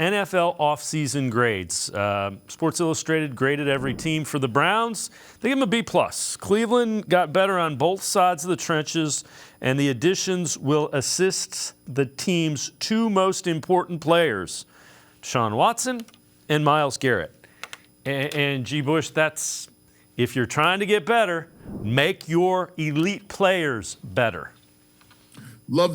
NFL offseason grades. Sports Illustrated graded every team for the Browns. They give them a B+. Cleveland got better on both sides of the trenches, and the additions will assist the team's two most important players, Deshaun Watson and Myles Garrett. And G. Bush, that's, if you're trying to get better, make your elite players better. I love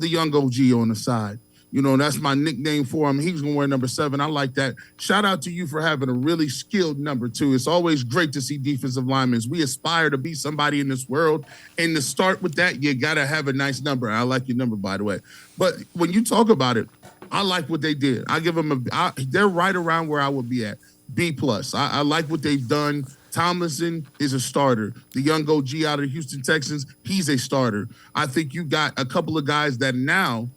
the young OG on the side. You know, that's my nickname for him. He's going to wear number 7. I like that. Shout out to you for having a really skilled number 2. It's always great to see defensive linemen. We aspire to be somebody in this world. And to start with that, you got to have a nice number. I like your number, by the way. But when you talk about it, I like what they did. I give them they're right around where I would be at. B+. I like what they've done. Tomlinson is a starter. The young OG out of the Houston Texans, he's a starter. I think you got a couple of guys that now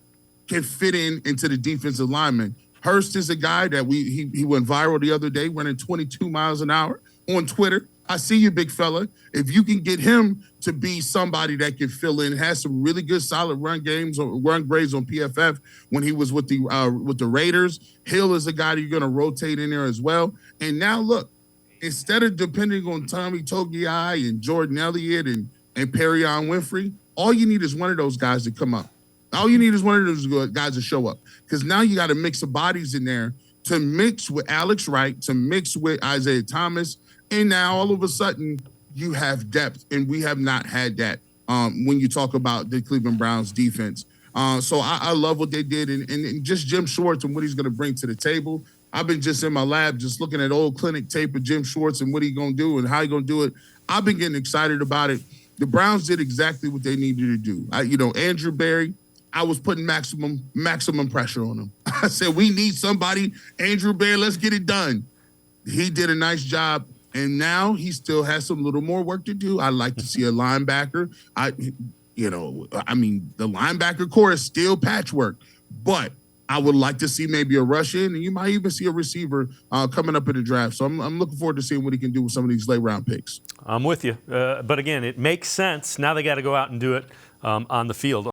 can fit into the defensive lineman. Hurst is a guy that he went viral the other day, running 22 miles an hour on Twitter. I see you, big fella. If you can get him to be somebody that can fill in, has some really good solid run grades on PFF when he was with the Raiders. Hill is a guy that you're going to rotate in there as well. And now look, instead of depending on Tommy Togiai and Jordan Elliott and Perrion Winfrey, all you need is one of those guys to come up. All you need is one of those guys to show up, because now you got a mix of bodies in there to mix with Alex Wright, to mix with Isaiah Thomas, and now all of a sudden you have depth, and we have not had that when you talk about the Cleveland Browns defense. So I love what they did, and just Jim Schwartz and what he's going to bring to the table. I've been just in my lab just looking at old clinic tape of Jim Schwartz and what he's going to do and how he's going to do it. I've been getting excited about it. The Browns did exactly what they needed to do. Andrew Berry, I was putting maximum pressure on him. I said, we need somebody. Andrew Berry, let's get it done. He did a nice job, and now he still has some little more work to do. I like to see a linebacker. The linebacker core is still patchwork, but I would like to see maybe a rush in, and you might even see a receiver coming up in the draft. So I'm looking forward to seeing what he can do with some of these late-round picks. I'm with you. But again, it makes sense. Now they got to go out and do it on the field.